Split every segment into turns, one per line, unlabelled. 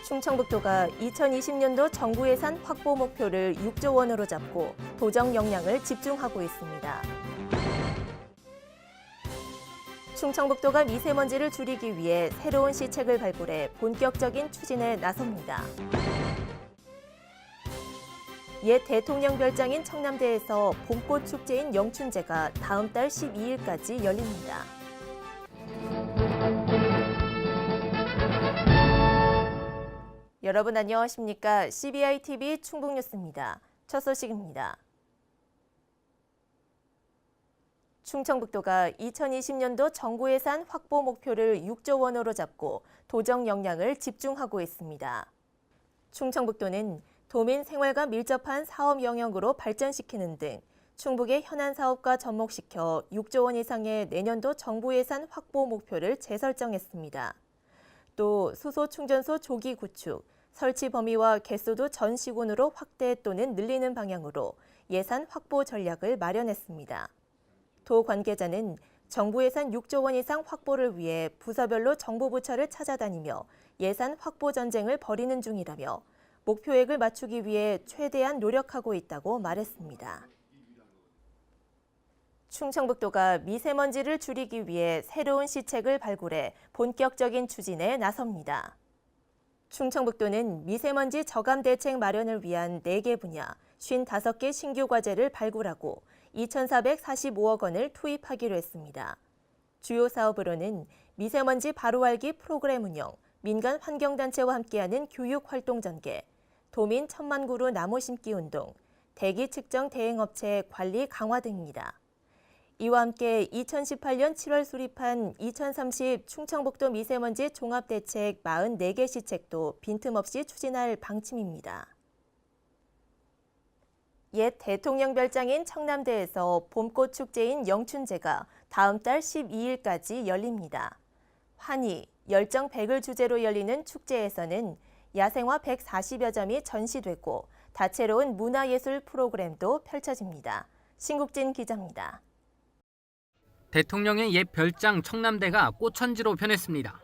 충청북도가 2020년도 정부 예산 확보 목표를 6조 원으로 잡고 도정 역량을 집중하고 있습니다. 충청북도가 미세먼지를 줄이기 위해 새로운 시책을 발굴해 본격적인 추진에 나섭니다. 옛 대통령 별장인 청남대에서 봄꽃 축제인 영춘제가 다음 달 12일까지 열립니다. 여러분 안녕하십니까? CBI-TV 충북뉴스입니다. 첫 소식입니다. 충청북도가 2020년도 정부 예산 확보 목표를 6조 원으로 잡고 도정 역량을 집중하고 있습니다. 충청북도는 도민 생활과 밀접한 사업 영역으로 발전시키는 등 충북의 현안 사업과 접목시켜 6조 원 이상의 내년도 정부 예산 확보 목표를 재설정했습니다. 또 수소 충전소 조기 구축, 설치 범위와 개수도 전 시군으로 확대 또는 늘리는 방향으로 예산 확보 전략을 마련했습니다. 도 관계자는 정부 예산 6조 원 이상 확보를 위해 부서별로 정부 부처를 찾아다니며 예산 확보 전쟁을 벌이는 중이라며 목표액을 맞추기 위해 최대한 노력하고 있다고 말했습니다. 충청북도가 미세먼지를 줄이기 위해 새로운 시책을 발굴해 본격적인 추진에 나섭니다. 충청북도는 미세먼지 저감 대책 마련을 위한 4개 분야 55개 신규 과제를 발굴하고 2,445억 원을 투입하기로 했습니다. 주요 사업으로는 미세먼지 바로 알기 프로그램 운영, 민간 환경단체와 함께하는 교육 활동 전개, 도민 1,000만 그루 나무 심기 운동, 대기 측정 대행업체 관리 강화 등입니다. 이와 함께 2018년 7월 수립한 2030 충청북도 미세먼지 종합대책 44개 시책도 빈틈없이 추진할 방침입니다. 옛 대통령 별장인 청남대에서 봄꽃 축제인 영춘제가 다음 달 12일까지 열립니다. 환희, 열정 100을 주제로 열리는 축제에서는 야생화 140여 점이 전시되고 다채로운 문화예술 프로그램도 펼쳐집니다. 신국진 기자입니다.
대통령의 옛 별장 청남대가 꽃천지로 변했습니다.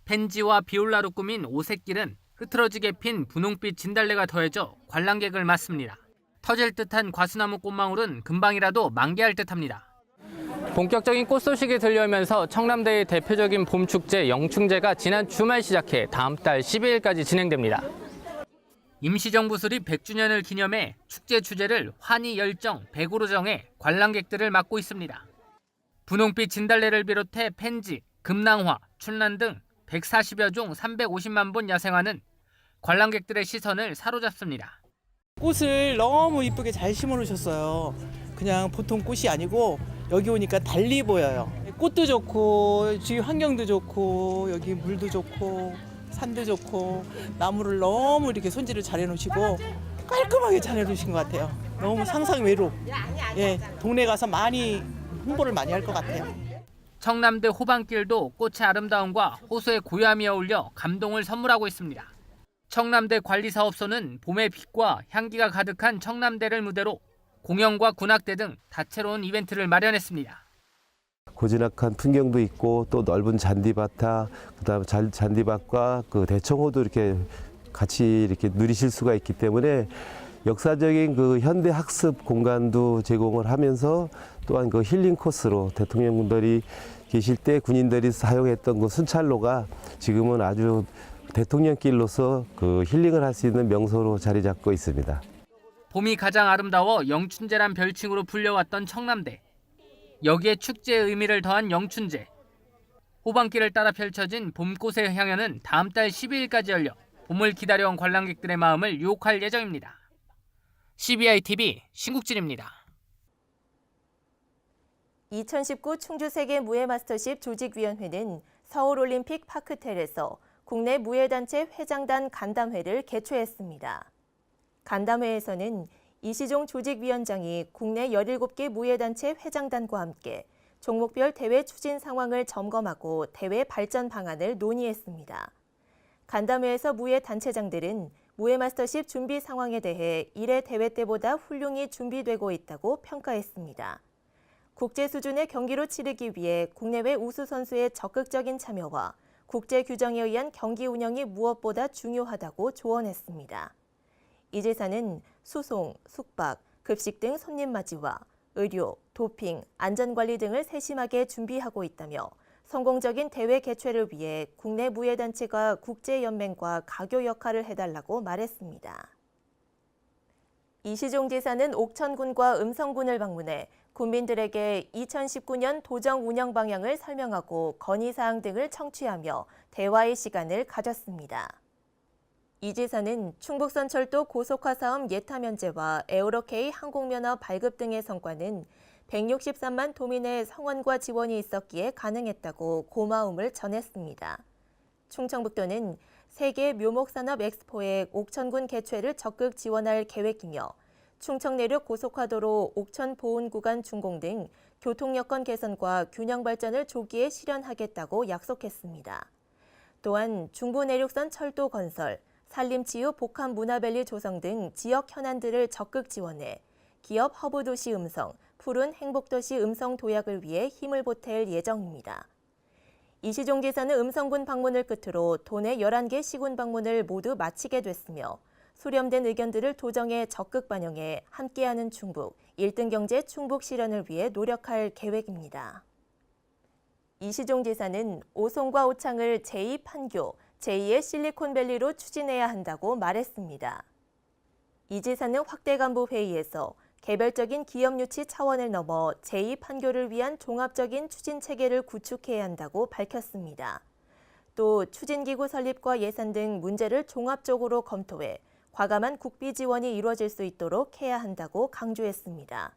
펜지와 비올라로 꾸민 오색길은 흐트러지게 핀 분홍빛 진달래가 더해져 관람객을 맞습니다. 터질 듯한 과수나무 꽃망울은 금방이라도 만개할 듯합니다. 본격적인 꽃 소식이 들려오면서 청남대의 대표적인 봄축제 영춘제가 지난 주말 시작해 다음 달 12일까지 진행됩니다. 임시정부 수립 100주년을 기념해 축제 주제를 환희 열정 100으로 정해 관람객들을 맞고 있습니다. 분홍빛 진달래를 비롯해 펜지, 금낭화, 춘란 등 140여 종 350만 본 야생화는 관람객들의 시선을 사로잡습니다.
꽃을 너무 이쁘게 잘 심어놓으셨어요. 그냥 보통 꽃이 아니고 여기 오니까 달리 보여요. 꽃도 좋고 주위 환경도 좋고 여기 물도 좋고 산도 좋고 나무를 너무 이렇게 손질을 잘 해놓으시고 깔끔하게 잘 해놓으신 것 같아요. 너무 상상외로. 예, 동네 가서 많이 홍보를 많이 할 것 같아요.
청남대 호반길도 꽃의 아름다움과 호수의 고요함이 어울려 감동을 선물하고 있습니다. 청남대 관리사업소는 봄의 빛과 향기가 가득한 청남대를 무대로 공연과 군악대 등 다채로운 이벤트를 마련했습니다.
고즈넉한 풍경도 있고 또 넓은 잔디밭과 그다음에 잔디밭과 그 대청호도 이렇게 같이 이렇게 누리실 수가 있기 때문에 역사적인 그 현대 학습 공간도 제공을 하면서 또한 그 힐링 코스로 대통령분들이 계실 때 군인들이 사용했던 그 순찰로가 지금은 아주 대통령길로서 그 힐링을 할 수 있는 명소로 자리 잡고 있습니다.
봄이 가장 아름다워 영춘제란 별칭으로 불려왔던 청남대. 여기에 축제의 의미를 더한 영춘제. 호반길을 따라 펼쳐진 봄꽃의 향연은 다음 달 12일까지 열려 봄을 기다려온 관람객들의 마음을 유혹할 예정입니다. CBI-TV 신국진입니다.
2019 충주세계 무예마스터십 조직위원회는 서울올림픽 파크텔에서 국내 무예단체 회장단 간담회를 개최했습니다. 간담회에서는 이시종 조직위원장이 국내 17개 무예단체 회장단과 함께 종목별 대회 추진 상황을 점검하고 대회 발전 방안을 논의했습니다. 간담회에서 무예단체장들은 무예마스터십 준비 상황에 대해 1회 대회 때보다 훌륭히 준비되고 있다고 평가했습니다. 국제 수준의 경기로 치르기 위해 국내외 우수 선수의 적극적인 참여와 국제 규정에 의한 경기 운영이 무엇보다 중요하다고 조언했습니다. 이 제사는 수송, 숙박, 급식 등 손님 맞이와 의료, 도핑, 안전관리 등을 세심하게 준비하고 있다며 성공적인 대회 개최를 위해 국내 무예단체가 국제연맹과 가교 역할을 해달라고 말했습니다. 이시종 지사는 옥천군과 음성군을 방문해 군민들에게 2019년 도정 운영 방향을 설명하고 건의사항 등을 청취하며 대화의 시간을 가졌습니다. 이 지사는 충북선철도 고속화 사업 예타 면제와 에어로케이 항공면허 발급 등의 성과는 163만 도민의 성원과 지원이 있었기에 가능했다고 고마움을 전했습니다. 충청북도는 세계 묘목산업 엑스포의 옥천군 개최를 적극 지원할 계획이며 충청 내륙 고속화도로 옥천 보온 구간 준공 등 교통 여건 개선과 균형 발전을 조기에 실현하겠다고 약속했습니다. 또한 중부 내륙선 철도 건설, 산림치유 복합 문화밸리 조성 등 지역 현안들을 적극 지원해 기업 허브 도시 음성, 푸른 행복도시 음성 도약을 위해 힘을 보탤 예정입니다. 이시종 지사는 음성군 방문을 끝으로 도내 11개 시군 방문을 모두 마치게 됐으며 수렴된 의견들을 도정에 적극 반영해 함께하는 충북, 1등 경제 충북 실현을 위해 노력할 계획입니다. 이시종 지사는 오송과 오창을 제2판교, 제2의 실리콘밸리로 추진해야 한다고 말했습니다. 이 지사는 확대 간부 회의에서 개별적인 기업 유치 차원을 넘어 제2판교를 위한 종합적인 추진 체계를 구축해야 한다고 밝혔습니다. 또 추진기구 설립과 예산 등 문제를 종합적으로 검토해 과감한 국비 지원이 이루어질 수 있도록 해야 한다고 강조했습니다.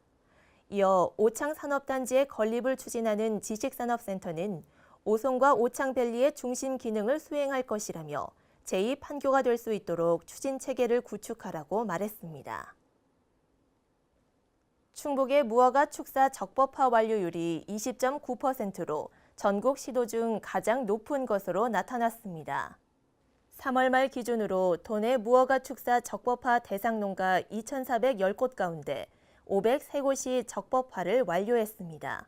이어 오창 산업단지의 건립을 추진하는 지식산업센터는 오송과 오창밸리의 중심 기능을 수행할 것이라며 제2판교가 될 수 있도록 추진 체계를 구축하라고 말했습니다. 충북의 무허가 축사 적법화 완료율이 20.9%로 전국 시도 중 가장 높은 것으로 나타났습니다. 3월 말 기준으로 도내 무허가 축사 적법화 대상 농가 2,410곳 가운데 503곳이 적법화를 완료했습니다.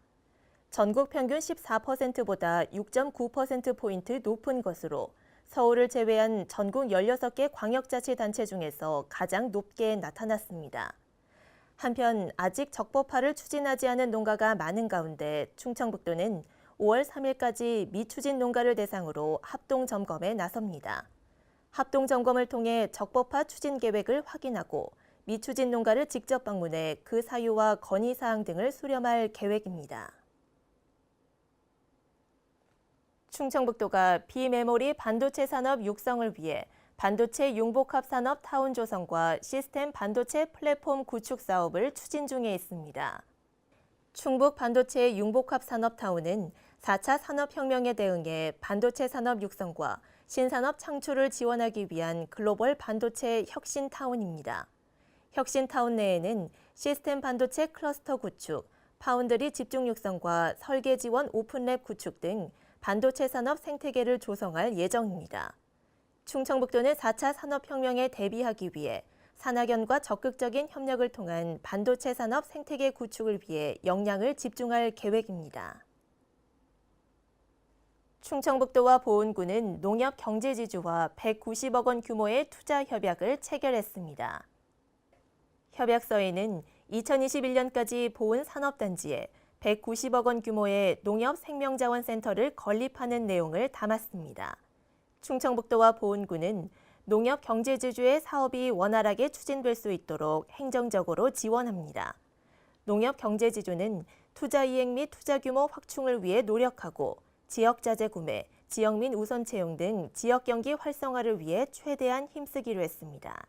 전국 평균 14%보다 6.9%포인트 높은 것으로 서울을 제외한 전국 16개 광역자치단체 중에서 가장 높게 나타났습니다. 한편 아직 적법화를 추진하지 않은 농가가 많은 가운데 충청북도는 5월 3일까지 미추진 농가를 대상으로 합동점검에 나섭니다. 합동점검을 통해 적법화 추진 계획을 확인하고 미추진 농가를 직접 방문해 그 사유와 건의사항 등을 수렴할 계획입니다. 충청북도가 비메모리 반도체 산업 육성을 위해 반도체 융복합 산업 타운 조성과 시스템 반도체 플랫폼 구축 사업을 추진 중에 있습니다. 충북 반도체 융복합 산업 타운은 4차 산업혁명에 대응해 반도체 산업 육성과 신산업 창출을 지원하기 위한 글로벌 반도체 혁신 타운입니다. 혁신 타운 내에는 시스템 반도체 클러스터 구축, 파운드리 집중 육성과 설계 지원 오픈랩 구축 등 반도체 산업 생태계를 조성할 예정입니다. 충청북도는 4차 산업혁명에 대비하기 위해 산학연과 적극적인 협력을 통한 반도체 산업 생태계 구축을 위해 역량을 집중할 계획입니다. 충청북도와 보은군은 농협 경제지주와 190억 원 규모의 투자 협약을 체결했습니다. 협약서에는 2021년까지 보은 산업단지에 190억 원 규모의 농협 생명자원센터를 건립하는 내용을 담았습니다. 충청북도와 보은군은 농협 경제지주의 사업이 원활하게 추진될 수 있도록 행정적으로 지원합니다. 농협 경제지주는 투자 이행 및 투자 규모 확충을 위해 노력하고 지역자재 구매, 지역민 우선 채용 등 지역 경기 활성화를 위해 최대한 힘쓰기로 했습니다.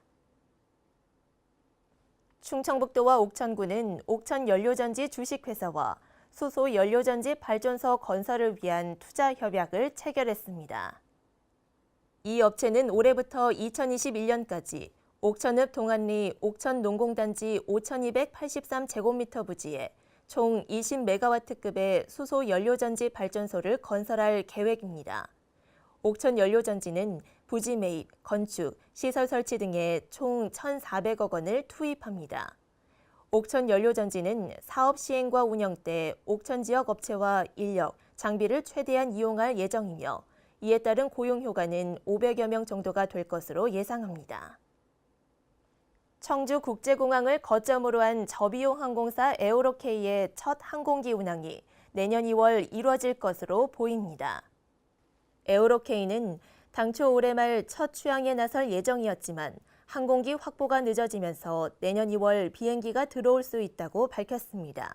충청북도와 옥천군은 옥천연료전지 주식회사와 수소연료전지 발전소 건설을 위한 투자 협약을 체결했습니다. 이 업체는 올해부터 2021년까지 옥천읍 동안리 옥천농공단지 5,283제곱미터 부지에 총 20메가와트급의 수소연료전지 발전소를 건설할 계획입니다. 옥천연료전지는 부지 매입, 건축, 시설 설치 등에 총 1,400억 원을 투입합니다. 옥천연료전지는 사업 시행과 운영 때 옥천 지역 업체와 인력, 장비를 최대한 이용할 예정이며 이에 따른 고용 효과는 500여 명 정도가 될 것으로 예상합니다. 청주국제공항을 거점으로 한 저비용 항공사 에어로케이의 첫 항공기 운항이 내년 2월 이뤄질 것으로 보입니다. 에어로케이는 당초 올해 말 첫 취항에 나설 예정이었지만 항공기 확보가 늦어지면서 내년 2월 비행기가 들어올 수 있다고 밝혔습니다.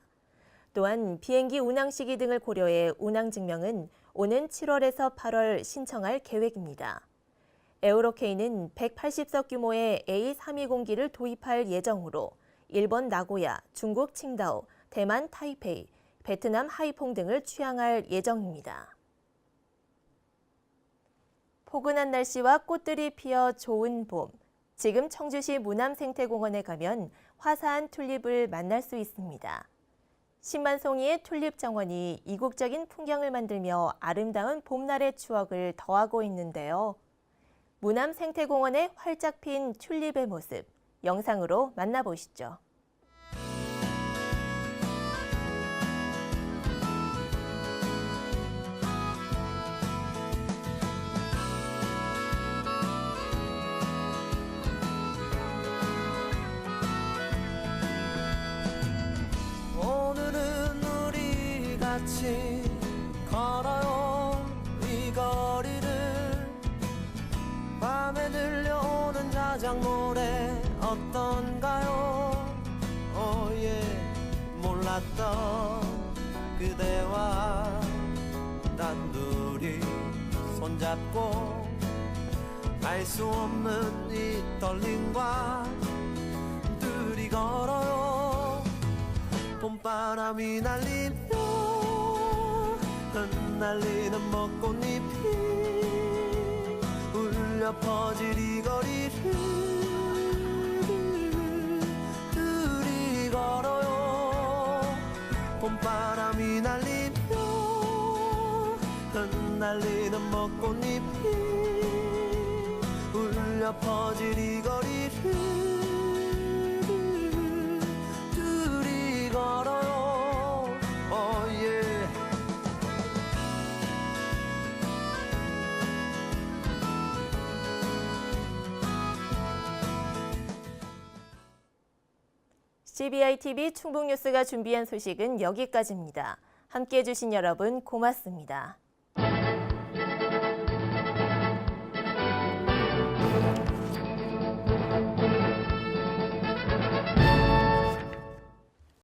또한 비행기 운항 시기 등을 고려해 운항 증명은 오는 7월에서 8월 신청할 계획입니다. 에어로케이는 180석 규모의 A320기를 도입할 예정으로 일본 나고야, 중국 칭다오, 대만 타이페이, 베트남 하이퐁 등을 취항할 예정입니다. 포근한 날씨와 꽃들이 피어 좋은 봄. 지금 청주시 무남생태공원에 가면 화사한 튤립을 만날 수 있습니다. 10만 송이의 튤립 정원이 이국적인 풍경을 만들며 아름다운 봄날의 추억을 더하고 있는데요. 무남생태공원에 활짝 핀 튤립의 모습, 영상으로 만나보시죠.
오늘은 우리 같이 걸어요 이 거리를 밤에 들려오는 자작 노래 어떤가요 몰랐던 그대와 단둘이 손잡고 알 수 없는 이 떨림과 둘이 걸어요 봄바람이 날리며 흩날리는 벚꽃잎이 울려 퍼질 이 거리를 둘이 걸어요 봄바람이 날리며 흩날리는 벚꽃잎이 울려 퍼질 이 거리를 둘이 걸어요
CBI-TV 충북뉴스가 준비한 소식은 여기까지입니다. 함께해 주신 여러분 고맙습니다.